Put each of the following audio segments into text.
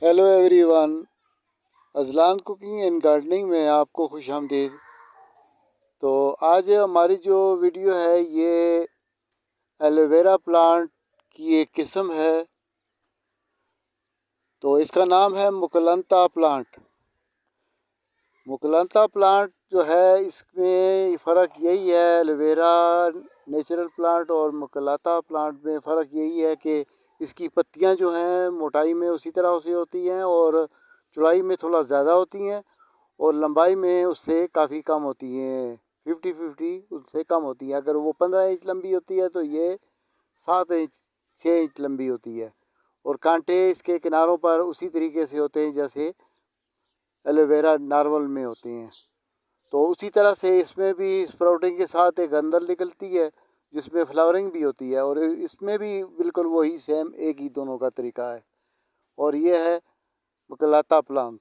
Hello everyone, Azlan cooking and gardening में आपको खुशामदीद। तो आज हमारी जो वीडियो है ये एलोवेरा प्लांट की एक किस्म है। तो इसका नाम है मुकुलंता प्लांट। मुकुलंता प्लांट जो है इसमें फ़र्क यही है, एलोवेरा नेचुरल प्लांट और मुकुलंता प्लांट में फ़र्क यही है कि इसकी पत्तियां जो हैं मोटाई में उसी तरह से होती हैं और चौड़ाई में थोड़ा ज़्यादा होती हैं और लंबाई में उससे काफ़ी कम होती हैं। 50-50 उससे कम होती है। अगर वो 15 इंच लंबी होती है तो ये 7 इंच 6 इंच लंबी होती है। और कांटे इसके किनारों पर उसी तरीके से होते हैं जैसे एलोवेरा नॉर्मल में होते हैं। तो उसी तरह से इसमें भी स्प्राउटिंग के साथ एक अंदर निकलती है जिसमें फ्लावरिंग भी होती है और इसमें भी बिल्कुल वही सेम एक ही दोनों का तरीका है। और ये है मुकुलंता प्लांट।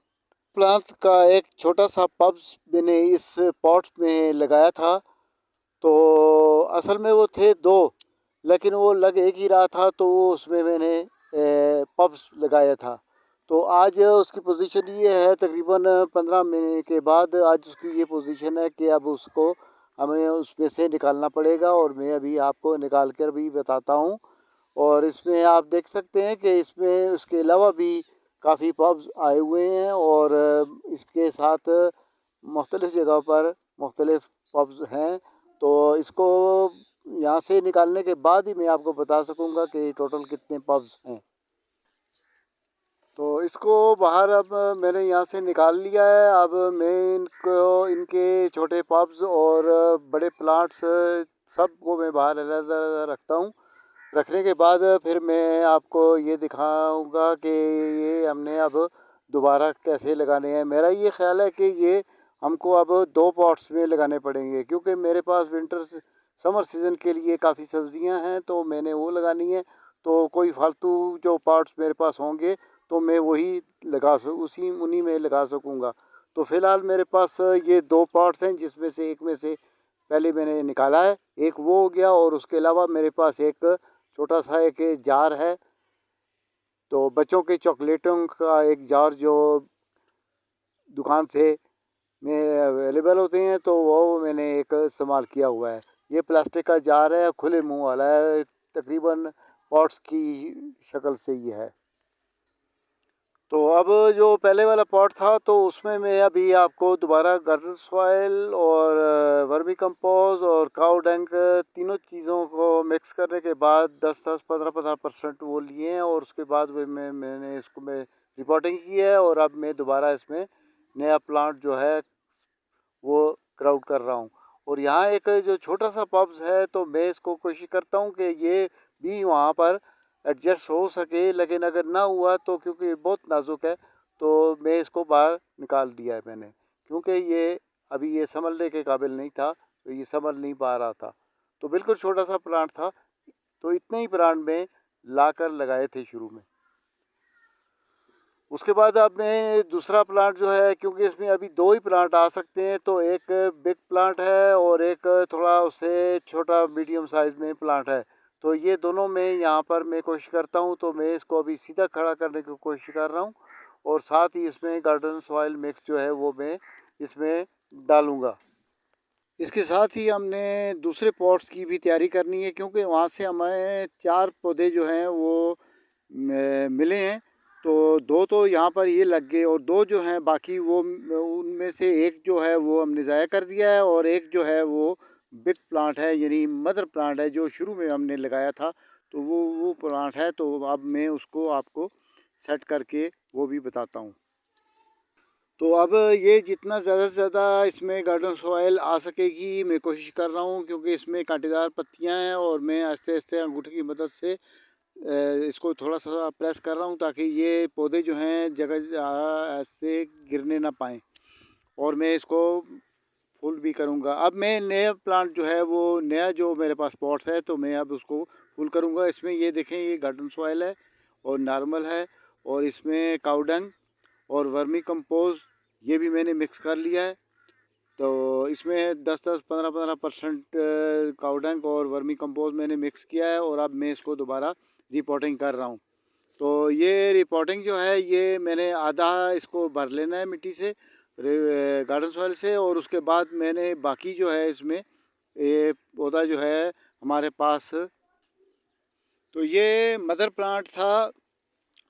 प्लांट का एक छोटा सा पब्स मैंने इस पॉट में लगाया था। तो असल में वो थे दो, लेकिन वो लग एक ही रहा था तो वो उसमें मैंने पब्स लगाया था। तो आज उसकी पोजीशन ये है, तकरीबन 15 महीने के बाद आज उसकी ये पोजीशन है कि अब उसको हमें उसमें से निकालना पड़ेगा और मैं अभी आपको निकाल कर भी बताता हूँ। और इसमें आप देख सकते हैं कि इसमें उसके अलावा भी काफ़ी पब्स आए हुए हैं और इसके साथ मुख्तलिफ़ जगह पर मुख्तलिफ़ पब्स हैं। तो इसको यहाँ से निकालने के बाद ही मैं आपको बता सकूँगा कि टोटल कितने पब्स हैं। तो इसको बाहर अब मैंने यहाँ से निकाल लिया है। अब मैं इनको इनके छोटे पब्स और बड़े प्लांट्स सब को मैं बाहर अलग-अलग रखता हूँ। रखने के बाद फिर मैं आपको ये दिखाऊंगा कि ये हमने अब दोबारा कैसे लगाने हैं। मेरा ये ख्याल है कि ये हमको अब 2 पॉट्स में लगाने पड़ेंगे क्योंकि मेरे पास विंटर समर सीज़न के लिए काफ़ी सब्जियां हैं तो मैंने वो लगानी है। तो कोई फालतू जो पॉट्स मेरे पास होंगे तो मैं वही उसी उन्हीं में लगा सकूँगा। तो फ़िलहाल मेरे पास ये 2 पॉट्स हैं जिसमें से एक में से पहले मैंने निकाला है, एक वो हो गया और उसके अलावा मेरे पास एक छोटा सा एक जार है। तो बच्चों के चॉकलेटों का एक जार जो दुकान से में अवेलेबल होते हैं तो वो मैंने एक इस्तेमाल किया हुआ है। ये प्लास्टिक का जार है, खुले मुंह वाला है, तकरीबन पॉट्स की शक्ल से ही है। तो अब जो पहले वाला पॉट था तो उसमें मैं अभी आपको दोबारा गार्डन सॉइल और वर्मी कंपोज और काऊ डंग तीनों चीज़ों को मिक्स करने के बाद 10-10 15-15% वो लिए हैं और उसके बाद मैंने इसको मैं रिपोर्टिंग की है और अब मैं दोबारा इसमें नया प्लांट जो है वो क्राउड कर रहा हूँ। और यहाँ एक जो छोटा सा पब्स है तो मैं इसको कोशिश करता हूँ कि ये भी वहाँ पर एडजस्ट हो सके, लेकिन अगर ना हुआ तो क्योंकि बहुत नाजुक है तो मैं इसको बाहर निकाल दिया है मैंने, क्योंकि ये अभी ये संभलने के काबिल नहीं था, तो ये संभल नहीं पा रहा था। तो बिल्कुल छोटा सा प्लांट था। तो इतने ही प्लांट में ला कर लगाए थे शुरू में। उसके बाद अब मैं दूसरा प्लांट जो है, क्योंकि इसमें अभी 2 ही प्लांट आ सकते हैं, तो एक बिग प्लांट है और एक थोड़ा उससे छोटा मीडियम साइज़ में प्लांट है। तो ये दोनों में यहाँ पर मैं कोशिश करता हूँ, तो मैं इसको अभी सीधा खड़ा करने की कोशिश कर रहा हूँ और साथ ही इसमें गार्डन सॉइल मिक्स जो है वो मैं इसमें डालूँगा। इसके साथ ही हमने दूसरे पॉट्स की भी तैयारी करनी है क्योंकि वहाँ से हमें 4 पौधे जो हैं वो मिले हैं। तो 2 तो यहाँ पर ये लग गए और 2 जो हैं बाकी वो उनमें से एक जो है वो हमने ज़ाया कर दिया है और एक जो है वो बिग प्लांट है, यानी मदर प्लांट है जो शुरू में हमने लगाया था। तो वो प्लांट है, तो अब मैं उसको आपको सेट करके वो भी बताता हूँ। तो अब ये जितना ज़्यादा से ज़्यादा इसमें गार्डन सॉइल आ सकेगी मैं कोशिश कर रहा हूँ, क्योंकि इसमें कांटेदार पत्तियाँ हैं और मैं आहिस्ते आहिस्ते अंगूठे की मदद से इसको थोड़ा सा प्रेस कर रहा हूँ ताकि ये पौधे जो हैं जगह ऐसे गिरने ना पाएँ। और मैं इसको फुल भी करूँगा। अब मैं नया प्लांट जो है वो नया जो मेरे पास पॉट्स है तो मैं अब उसको फुल करूँगा। इसमें ये देखें, ये गार्डन सॉइल है और नॉर्मल है और इसमें काऊ डंग और वर्मी कंपोज ये भी मैंने मिक्स कर लिया है। तो इसमें 10-10 15-15% काऊ डंग और वर्मी कंपोज मैंने मिक्स किया है और अब मैं इसको दोबारा रिपोर्टिंग कर रहा हूँ। तो ये रिपोर्टिंग जो है ये मैंने आधा इसको भर लेना है मिट्टी से, गार्डन सॉइल से, और उसके बाद मैंने बाकी जो है इसमें ये पौधा जो है हमारे पास, तो ये मदर प्लांट था,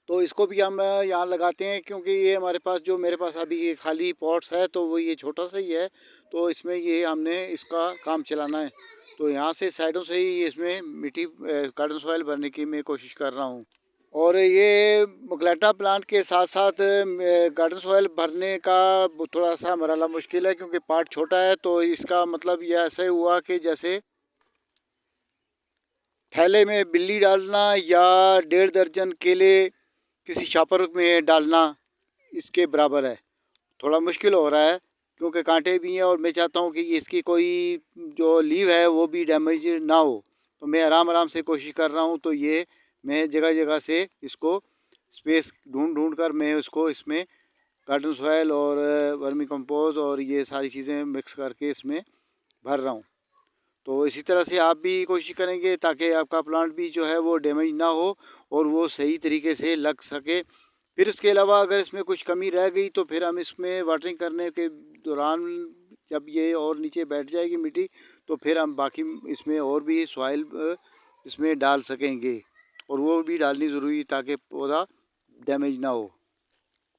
तो इसको भी हम यहाँ लगाते हैं क्योंकि ये हमारे पास जो मेरे पास अभी ये खाली पॉट्स है तो वो ये छोटा सा ही है, तो इसमें ये हमने इसका काम चलाना है। तो यहाँ से साइडों से ही इसमें मिट्टी गार्डन सॉइल भरने की मैं कोशिश कर रहा हूँ। और ये मुगलाटा प्लांट के साथ साथ गार्डन सॉइल भरने का थोड़ा सा मरला मुश्किल है क्योंकि पार्ट छोटा है। तो इसका मतलब ये ऐसे हुआ कि जैसे थैले में बिल्ली डालना या 1.5 दर्जन केले किसी छापर में डालना इसके बराबर है। थोड़ा मुश्किल हो रहा है क्योंकि कांटे भी हैं और मैं चाहता हूँ कि इसकी कोई जो लीव है वो भी डैमेज ना हो। तो मैं आराम आराम से कोशिश कर रहा हूँ। तो ये मैं जगह जगह से इसको स्पेस ढूंढ ढूंढ कर मैं उसको इसमें गार्डन सॉइल और वर्मी कंपोज और ये सारी चीज़ें मिक्स करके इसमें भर रहा हूँ। तो इसी तरह से आप भी कोशिश करेंगे ताकि आपका प्लांट भी जो है वो डैमेज ना हो और वो सही तरीके से लग सके। फिर इसके अलावा अगर इसमें कुछ कमी रह गई तो फिर हम इसमें वाटरिंग करने के दौरान जब ये और नीचे बैठ जाएगी मिट्टी तो फिर हम बाकी इसमें और भी सॉइल इसमें डाल सकेंगे, और वो भी डालनी ज़रूरी ताकि पौधा डैमेज ना हो।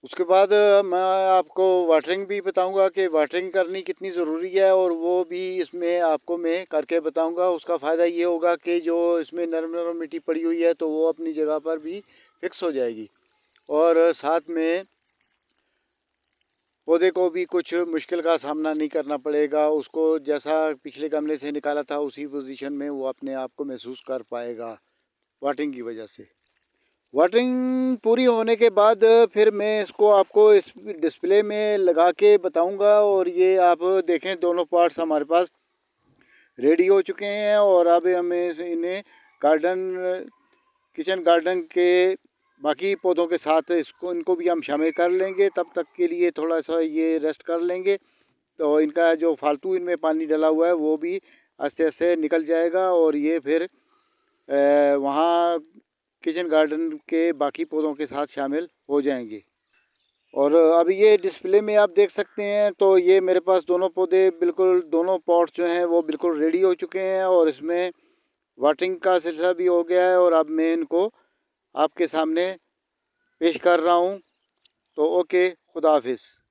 उसके बाद मैं आपको वाटरिंग भी बताऊंगा कि वाटरिंग करनी कितनी ज़रूरी है, और वो भी इसमें आपको मैं करके बताऊंगा। उसका फ़ायदा ये होगा कि जो इसमें नरम नरम मिट्टी पड़ी हुई है तो वो अपनी जगह पर भी फिक्स हो जाएगी, और साथ में पौधे को भी कुछ मुश्किल का सामना नहीं करना पड़ेगा। उसको जैसा पिछले गमले से निकाला था उसी पोजीशन में वो अपने आप को महसूस कर पाएगा वाटरिंग की वजह से। वाटरिंग पूरी होने के बाद फिर मैं इसको आपको इस डिस्प्ले में लगा के बताऊंगा। और ये आप देखें दोनों पार्ट्स हमारे पास रेडी हो चुके हैं, और अब हमें इन्हें गार्डन किचन गार्डन के बाकी पौधों के साथ इनको भी हम शामिल कर लेंगे। तब तक के लिए थोड़ा सा ये रेस्ट कर लेंगे, तो इनका जो फालतू इनमें पानी डला हुआ है वो भी आस्ते आस्ते निकल जाएगा, और ये फिर वहाँ किचन गार्डन के बाकी पौधों के साथ शामिल हो जाएंगे। और अब ये डिस्प्ले में आप देख सकते हैं, तो ये मेरे पास दोनों पौधे बिल्कुल, दोनों पॉट्स जो हैं वो बिल्कुल रेडी हो चुके हैं, और इसमें वाटरिंग का सिलसिला भी हो गया है। और अब मैं इनको आपके सामने पेश कर रहा हूँ। तो ओके, खुदा हाफिज़।